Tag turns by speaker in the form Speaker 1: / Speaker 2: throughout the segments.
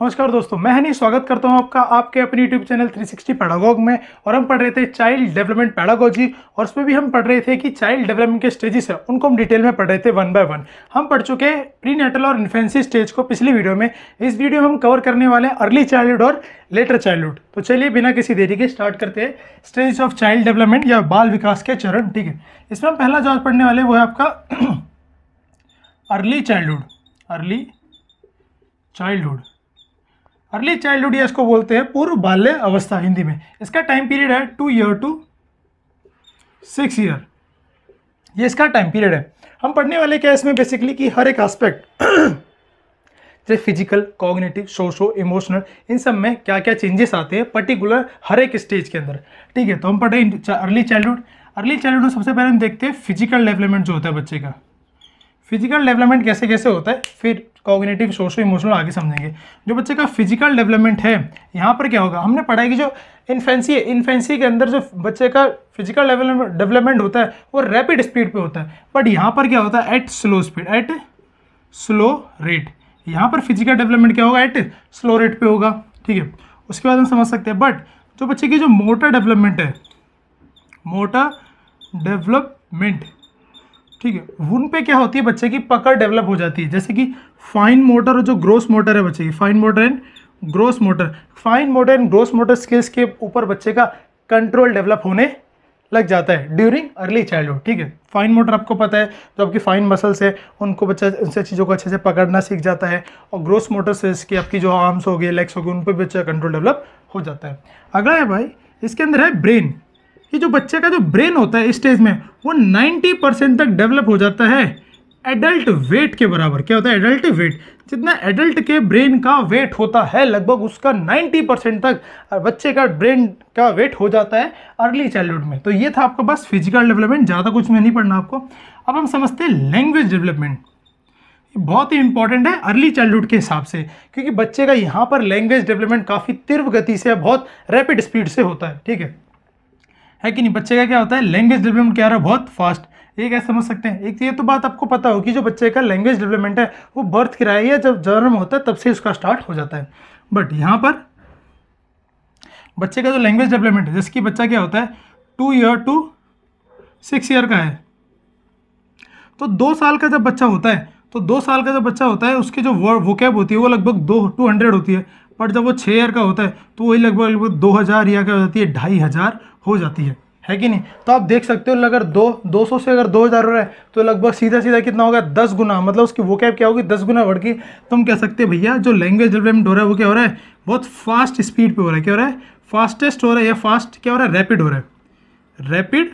Speaker 1: नमस्कार दोस्तों, मैं हनी स्वागत करता हूं आपका आपके अपने यूट्यूब चैनल 360 पैडागॉग में। और हम पढ़ रहे थे चाइल्ड डेवलपमेंट पैडागोजी, और उसमें भी हम पढ़ रहे थे कि चाइल्ड डेवलपमेंट के स्टेजेस है उनको हम डिटेल में पढ़ रहे थे वन बाय वन। हम पढ़ चुके हैं प्री नेटल और इन्फेंसी स्टेज को पिछली वीडियो में। इस वीडियो में हम कवर करने वाले हैं अर्ली चाइल्डहुड और लेटर चाइल्डहुड। तो चलिए बिना किसी देरी के स्टार्ट करते हैं स्टेज ऑफ चाइल्ड डेवलपमेंट या बाल विकास के चरण। ठीक है, इसमें हम पहला जो आज पढ़ने वाले वो है आपका early childhood. Early childhood early childhood या इसको बोलते हैं पूर्व बाल्य अवस्था हिंदी में। इसका टाइम पीरियड है 2 ईयर टू 6 ईयर, ये इसका टाइम पीरियड है। हम पढ़ने वाले क्या है इसमें बेसिकली कि हर एक एस्पेक्ट जैसे फिजिकल, कॉग्निटिव, सोशो इमोशनल, इन सब में क्या क्या चेंजेस आते हैं पर्टिकुलर हर एक स्टेज के अंदर। ठीक है, तो हम पढ़े अर्ली चाइल्डहुड। अर्ली चाइल्डहुड में सबसे पहले हम देखते हैं फिजिकल डेवलपमेंट जो होता है बच्चे का। फिजिकल डेवलपमेंट कैसे कैसे होता है, फिर कॉग्निटिव, सोशो इमोशनल आगे समझेंगे। जो बच्चे का फिजिकल डेवलपमेंट है यहाँ पर क्या होगा, हमने पढ़ा है कि जो इन्फेंसी है, इन्फेंसी के अंदर जो बच्चे का फिजिकल डेवलपमेंट होता है वो रैपिड स्पीड पे होता है। बट यहाँ पर क्या होता है, at slow speed, at slow rate. यहाँ पर फिजिकल डेवलपमेंट क्या होगा, एट स्लो रेट पे होगा। ठीक है, उसके बाद हम समझ सकते हैं। बट जो बच्चे की जो मोटर डेवलपमेंट है, मोटर डेवलपमेंट, ठीक है, उन पे क्या होती है, बच्चे की पकड़ डेवलप हो जाती है। जैसे कि फाइन मोटर और जो ग्रोस मोटर है बच्चे की, fine motor and gross motor, fine motor and gross motor skills के ऊपर बच्चे का कंट्रोल डेवलप होने लग जाता है ड्यूरिंग अर्ली चाइल्डहुड। ठीक है, फाइन मोटर आपको पता है, जो आपकी फाइन मसल्स है उनको बच्चा उनसे चीज़ों को अच्छे से पकड़ना सीख जाता है। और ग्रोस मोटर से इसकी आपकी जो आर्म्स हो गए, लेग्स हो गए, उन पर बच्चा कंट्रोल डेवलप हो जाता है। अगला है भाई, इसके अंदर है ब्रेन। ये जो बच्चे का जो ब्रेन होता है इस स्टेज में वो 90% तक डेवलप हो जाता है एडल्ट वेट के बराबर। क्या होता है, एडल्ट वेट। जितना एडल्ट के ब्रेन का वेट होता है लगभग उसका 90% तक बच्चे का ब्रेन का वेट हो जाता है अर्ली चाइल्डहुड में। तो ये था आपका बस फिजिकल डेवलपमेंट, ज़्यादा कुछ में नहीं पढ़ना आपको। अब हम समझते हैं लैंग्वेज डेवलपमेंट। बहुत ही इंपॉर्टेंट है अर्ली चाइल्डहुड के हिसाब से, क्योंकि बच्चे का यहाँ पर लैंग्वेज डेवलपमेंट काफ़ी तीव्र गति से, बहुत रैपिड स्पीड से होता है। ठीक है कि नहीं। बच्चे का क्या होता है, लैंग्वेज डेवलपमेंट क्या रहा है, बहुत फास्ट। ये कैसे समझ सकते हैं, एक ये तो बात आपको पता हो कि जो बच्चे का लैंग्वेज डेवलपमेंट है वो बर्थ की है, जब जन्म होता है तब से उसका स्टार्ट हो जाता है। बट यहाँ पर बच्चे का जो लैंग्वेज डेवलपमेंट है, जैसे कि बच्चा क्या होता है 2 ईयर टू 6 ईयर का है, तो 2 साल का जब बच्चा होता है, तो 2 साल का जब बच्चा होता है उसकी जो वोकैब होती है वो लगभग 200 होती है। बट जब वो 6 ईयर का होता है तो वही लगभग 2000 या क्या हो जाती है, 2500 हो जाती है कि नहीं। तो आप देख सकते हो अगर 200 से अगर 2000 हो रहा है तो लगभग सीधा सीधा कितना होगा, 10 गुना, मतलब उसकी वोकैब क्या होगी, 10 गुना बढ़ गई। तो हम कह सकते हैं भैया जो लैंग्वेज डेवलपमेंट हो रहा है वो क्या हो रहा है, बहुत फास्ट स्पीड पे हो रहा है। क्या हो रहा है, फास्टेस्ट हो रहा है, या फास्ट क्या हो रहा है, रैपिड हो रहा है, रैपिड।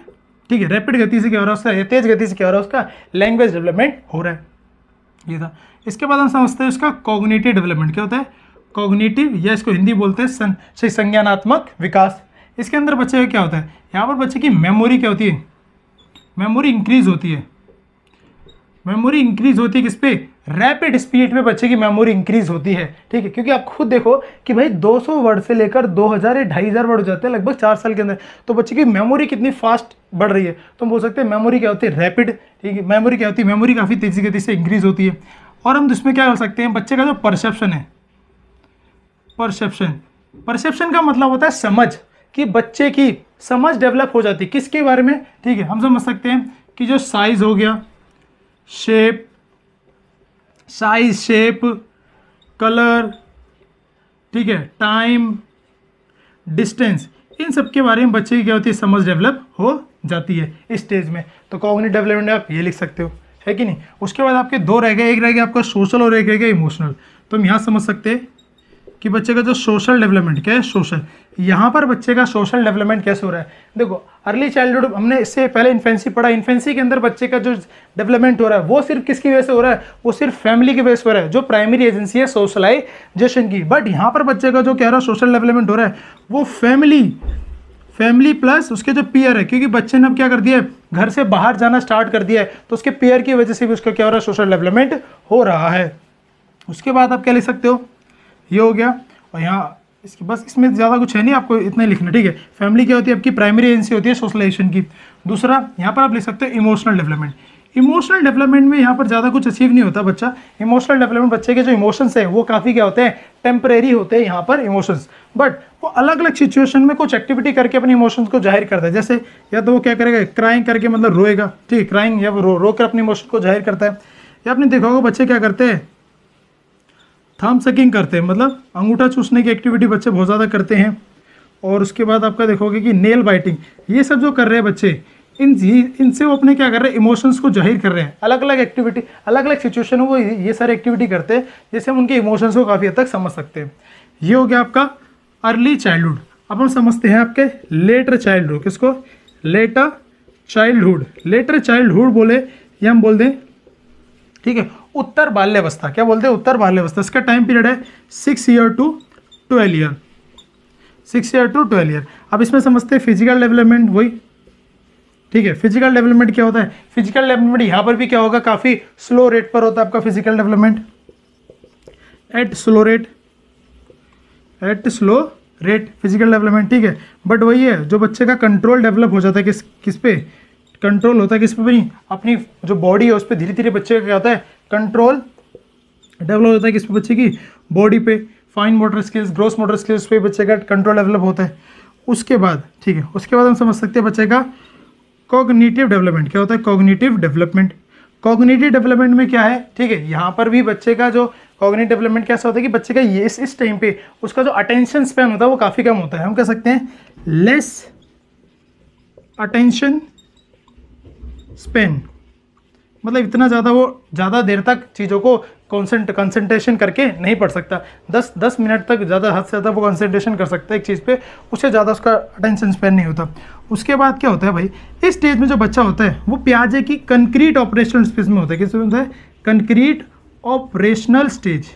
Speaker 1: ठीक है, रैपिड गति से क्या हो रहा है उसका, तेज गति से क्या हो रहा है उसका लैंग्वेज डेवलपमेंट हो रहा है। ये था। इसके बाद हम समझते हैं उसका कॉग्निटिव डेवलपमेंट। क्या होता है, कॉग्निटिव, या इसको हिंदी बोलते हैं संज्ञानात्मक विकास। इसके अंदर बच्चे का क्या होता है, यहाँ पर बच्चे की मेमोरी क्या होती है, मेमोरी इंक्रीज होती है। मेमोरी इंक्रीज होती है किस पे, रैपिड स्पीड पे बच्चे की मेमोरी इंक्रीज होती है। ठीक है, क्योंकि आप खुद देखो कि भाई 200 वर्ड से लेकर 2000 या 2500 वर्ड हो जाते हैं लगभग 4 साल के अंदर। तो बच्चे की मेमोरी कितनी फास्ट बढ़ रही है, तो हम बोल सकते हैं मेमोरी क्या होती है, रैपिड। ठीक है, मेमोरी क्या होती है, मेमोरी काफ़ी तेजी गति से इंक्रीज होती है। और हम इसमें क्या कर सकते हैं, बच्चे का जो परसेप्शन है, परसेप्शन का मतलब होता है समझ, कि बच्चे की समझ डेवलप हो जाती है किसके बारे में। ठीक है, हम समझ सकते हैं कि जो साइज हो गया, शेप, कलर, ठीक है, टाइम, डिस्टेंस, इन सब के बारे में बच्चे की क्या होती है, समझ डेवलप हो जाती है इस स्टेज में। तो कॉग्निटिव डेवलपमेंट आप ये लिख सकते हो, है कि नहीं। उसके बाद आपके 2 रह गए, एक रह गया आपका सोशल और एक रह गया इमोशनल। तो हम यहाँ समझ सकते हैं कि बच्चे का जो सोशल डेवलपमेंट क्या है, सोशल, यहाँ पर बच्चे का सोशल डेवलपमेंट कैसे हो रहा है। देखो अर्ली चाइल्डहुड हमने इससे पहले इन्फेंसी पढ़ा, इन्फेंसी के अंदर बच्चे का जो डेवलपमेंट हो रहा है वो सिर्फ किसकी वजह से हो रहा है, वो सिर्फ फैमिली की वजह से हो रहा है, जो प्राइमरी एजेंसी है सोशलाइजेशन की। बट यहाँ पर बच्चे का जो कह रहा है सोशल डेवलपमेंट हो रहा है वो फैमिली प्लस उसके जो पीयर है, क्योंकि बच्चे ने अब क्या कर दिया है, घर से बाहर जाना स्टार्ट कर दिया है, तो उसके पीयर की वजह से भी उसका क्या हो रहा है, सोशल डेवलपमेंट हो रहा है। उसके बाद आप क्या लिख सकते हो, ये हो गया। और यहाँ इसकी बस, इसमें ज़्यादा कुछ है नहीं, आपको इतना ही लिखना। ठीक है, फैमिली क्या होती है, आपकी प्राइमरी एजेंसी होती है सोशलाइजेशन की। दूसरा यहाँ पर आप लिख सकते हो इमोशनल डेवलपमेंट। इमोशनल डेवलपमेंट में यहाँ पर ज़्यादा कुछ अचीव नहीं होता बच्चा। इमोशनल डेवलपमेंट बच्चे के जो इमोशंस है वो काफ़ी क्या होते हैं, टेम्परेरी होते हैं यहाँ पर इमोशंस, बट वो अलग अलग सिचुएशन में कुछ एक्टिविटी करके अपने इमोशंस को जाहिर करता है। जैसे या तो वो क्या करेगा, क्राइंग करके मतलब रोएगा, ठीक है, क्राइंग या वो रो कर अपने इमोशन को जाहिर करता है। या आपने देखा होगा बच्चे क्या करते हैं, थंब सकिंग करते हैं, मतलब अंगूठा चूसने की एक्टिविटी बच्चे बहुत ज़्यादा करते हैं। और उसके बाद आपका देखोगे कि नेल बाइटिंग, ये सब जो कर रहे हैं बच्चे, इनसे वो अपने क्या कर रहे हैं, इमोशंस को जाहिर कर रहे हैं। अलग अलग एक्टिविटी, अलग अलग सिचुएशन में वो ये सारी एक्टिविटी करते हैं जिससे हम उनके इमोशंस को काफ़ी हद तक समझ सकते हैं। ये हो गया आपका अर्ली चाइल्डहुड। अब हम समझते हैं आपके लेटर चाइल्डहुड। किसको, लेटर चाइल्डहुड। लेटर चाइल्डहुड बोले या हम बोल दें, ठीक है, उत्तर बाल्यावस्था। क्या बोलते हैं, उत्तर बाल्यावस्था। इसका टाइम पीरियड है 6 year to 12 year, 6 year to 12 year. अब इसमें समझते हैं फिजिकल डेवलपमेंट, वही, ठीक है। फिजिकल डेवलपमेंट क्या होता है, फिजिकल डेवलपमेंट यहाँ पर भी क्या होगा, काफ़ी स्लो रेट पर होता है आपका physical development, at slow rate, at slow rate physical development, ठीक है। बट वही है, जो बच्चे का कंट्रोल डेवलप हो जाता है किस पे, कंट्रोल होता है किस पे भी नहीं, अपनी जो बॉडी है उस पर धीरे धीरे बच्चे का क्या होता है, कंट्रोल डेवलप होता है किस पे, बच्चे की बॉडी पे। Fine motor skills, gross motor skills पे बच्चे का कंट्रोल डेवलप होता है। उसके बाद, ठीक है, उसके बाद हम समझ सकते हैं बच्चे का कॉग्निटिव डेवलपमेंट। क्या होता है, कॉग्निटिव डेवलपमेंट। कॉग्निटिव डेवलपमेंट में क्या है, ठीक है, यहाँ पर भी बच्चे का जो कॉग्निटिव डेवलपमेंट कैसा होता है कि बच्चे का ये इस टाइम पे उसका जो अटेंशन स्पैन होता है वो काफ़ी कम होता है। हम कह सकते हैं लेस अटेंशन स्पेन, मतलब इतना ज़्यादा वो ज़्यादा देर तक चीज़ों को कंसंट्रेशन करके नहीं पढ़ सकता। 10 मिनट तक ज़्यादा, हद से ज़्यादा वो कंसंट्रेशन कर सकता है एक चीज़ पे, उससे ज़्यादा उसका अटेंशन स्पेन नहीं होता। उसके बाद क्या होता है भाई, इस स्टेज में जो बच्चा होता है वो प्याजे की कंक्रीट ऑपरेशनल स्टेज में होता है। किस में होता है, कंक्रीट ऑपरेशनल स्टेज।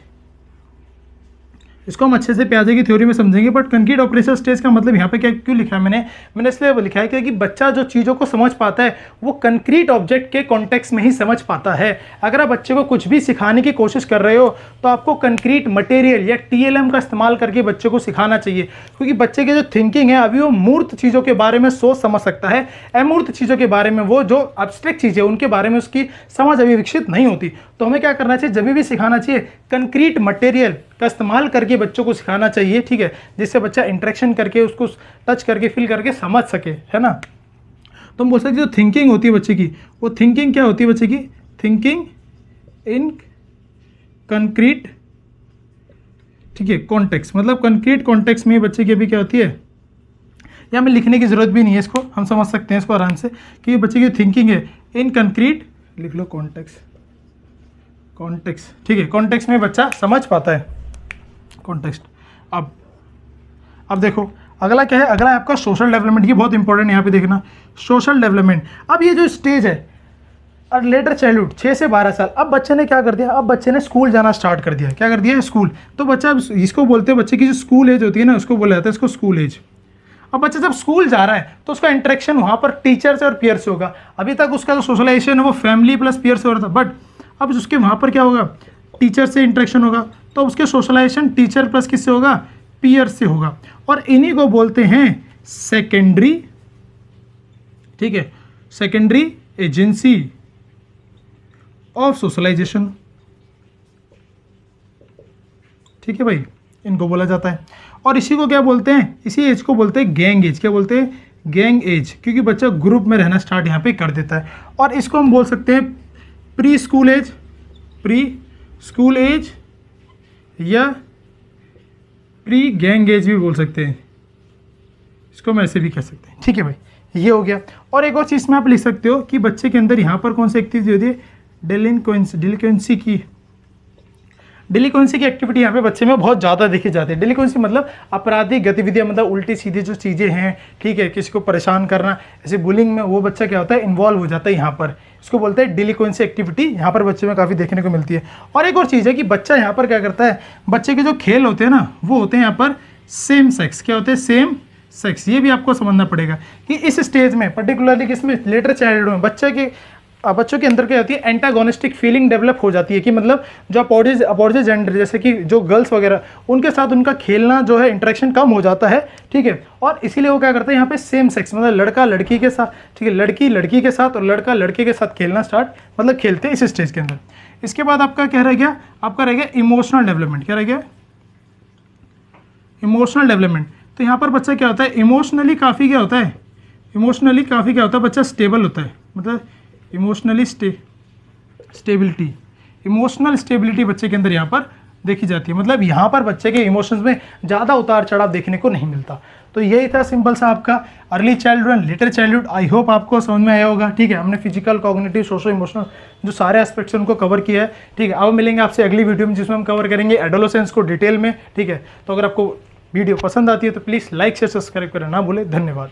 Speaker 1: इसको हम अच्छे से प्याजे की थ्योरी में समझेंगे, बट कंक्रीट ऑपरेशनल स्टेज का मतलब यहाँ पे क्या क्यों लिखा है मैंने इसलिए लिखा है कि बच्चा जो चीज़ों को समझ पाता है वो कंक्रीट ऑब्जेक्ट के कॉन्टेक्स्ट में ही समझ पाता है। अगर आप बच्चे को कुछ भी सिखाने की कोशिश कर रहे हो तो आपको कंक्रीट मटेरियल या TLM का इस्तेमाल करके बच्चे को सिखाना चाहिए, क्योंकि बच्चे की जो थिंकिंग है अभी वो मूर्त चीज़ों के बारे में सोच समझ सकता है, अमूर्त चीज़ों के बारे में, वो जो एब्स्ट्रैक्ट चीज़ें उनके बारे में उसकी समझ अभी विकसित नहीं होती। तो हमें क्या करना चाहिए, जब भी सिखाना चाहिए कंक्रीट मटेरियल का इस्तेमाल करके बच्चों को सिखाना चाहिए, ठीक है, जिससे बच्चा इंटरेक्शन करके उसको टच करके फील करके समझ सके, है ना। तो हम बोल सकते जो थिंकिंग होती है बच्चे की, वो थिंकिंग क्या होती है बच्चे की, थिंकिंग इन कंक्रीट, ठीक है, कॉन्टेक्स्ट। मतलब कंक्रीट कॉन्टेक्स्ट में बच्चे की अभी क्या होती है, या हमें लिखने की जरूरत भी नहीं है, इसको हम समझ सकते हैं इसको आराम से कि बच्चे की थिंकिंग है इन कंक्रीट, लिख लो कॉन्टेक्स्ट, कॉन्टेक्स्ट, ठीक है, कॉन्टेक्स्ट में बच्चा समझ पाता है, कॉन्टेक्स्ट। अब देखो अगला क्या है, अगला है आपका सोशल डेवलपमेंट। ये बहुत इंपॉर्टेंट है, यहाँ पे देखना सोशल डेवलपमेंट। अब ये जो स्टेज है और लेटर चाइल्डहुड 6 से 12 साल, अब बच्चे ने क्या कर दिया, अब बच्चे ने स्कूल जाना स्टार्ट कर दिया। क्या कर दिया, स्कूल। तो बच्चा इसको बोलते हैं, बच्चे की जो स्कूल एज होती है ना उसको बोला जाता है इसको स्कूल एज। अब बच्चा जब स्कूल जा रहा है तो उसका इंटरेक्शन वहाँ पर टीचर से और पीयर से होगा। अभी तक उसका जो सोशलाइजेशन है वो फैमिली प्लस पीयर से हो रहा था, बट अब उसके वहाँ पर क्या होगा, टीचर से इंटरेक्शन होगा, तो उसके सोशलाइजेशन टीचर प्लस किससे होगा, पीयर से होगा। और इन्हीं को बोलते हैं सेकेंडरी, ठीक है, सेकेंडरी एजेंसी ऑफ सोशलाइजेशन, ठीक है भाई, इनको बोला जाता है। और इसी को क्या बोलते हैं, इसी एज को बोलते हैं गैंग एज। क्या बोलते हैं, गैंग एज, क्योंकि बच्चा ग्रुप में रहना स्टार्ट यहाँ पे कर देता है। और इसको हम बोल सकते हैं pre school age, pre school age या प्री गैंग एज भी बोल सकते हैं, इसको हम ऐसे भी कह सकते हैं, ठीक है भाई, ये हो गया। और एक और चीज़ में आप लिख सकते हो कि बच्चे के अंदर यहाँ पर कौन सी एक्टिविटी होती है, डिलिक्वेंसी की एक्टिविटी यहाँ पे बच्चे में बहुत ज़्यादा देखी जाती है। डिलिक्वेंसी मतलब आपराधिक गतिविधियाँ, मतलब उल्टी सीधी जो चीज़ें हैं, ठीक है, किसी को परेशान करना, ऐसे बुलिंग में वो बच्चा क्या होता है, इन्वॉल्व हो जाता है यहाँ पर। इसको बोलते हैं डिलिक्वेंसी एक्टिविटी, यहाँ पर बच्चे में काफ़ी देखने को मिलती है। और एक और चीज़ है कि बच्चा यहाँ पर क्या करता है, बच्चे के जो खेल होते हैं ना वो होते हैं यहाँ पर सेम सेक्स। क्या होते हैं, सेम सेक्स। ये भी आपको समझना पड़ेगा कि इस स्टेज में पर्टिकुलरली किसमें, लेटर चाइल्डहुड में बच्चे के बच्चों के अंदर क्या होती है, एंटागोनिस्टिक फीलिंग डेवलप हो जाती है कि मतलब जो अपोजिट जेंडर जैसे कि जो गर्ल्स वगैरह उनके साथ उनका खेलना जो है इंटरेक्शन कम हो जाता है, ठीक है। और इसीलिए वो क्या करते हैं यहाँ पे सेम सेक्स मतलब लड़का लड़की के साथ, ठीक है, लड़की लड़की के साथ और लड़का लड़के के साथ खेलना स्टार्ट मतलब खेलते हैं इस स्टेज के अंदर। इसके बाद आपका क्या रह गया, आपका रह गया इमोशनल डेवलपमेंट। क्या रह गया, इमोशनल डेवलपमेंट। तो यहाँ पर बच्चा क्या होता है, इमोशनली काफ़ी क्या होता है, इमोशनली काफ़ी क्या होता है, बच्चा स्टेबल होता है, मतलब इमोशनली स्टेबिलिटी, इमोशनल स्टेबिलिटी बच्चे के अंदर यहाँ पर देखी जाती है। मतलब यहाँ पर बच्चे के इमोशंस में ज़्यादा उतार चढ़ाव देखने को नहीं मिलता। तो यही था सिंपल सा आपका early childhood and later childhood. I hope आपको समझ में आया होगा, ठीक है। हमने फिजिकल, कॉग्निटिव, सोशो इमोशनल जो सारे एस्पेक्ट्स हैं उनको कवर किया है, ठीक है। अब मिलेंगे आपसे अगली वीडियो में जिसमें हम कवर करेंगे एडोलेसेंस को डिटेल में, ठीक है। तो अगर आपको वीडियो पसंद आती है तो प्लीज़ लाइक शेयर सब्सक्राइब करना ना भूलें। धन्यवाद।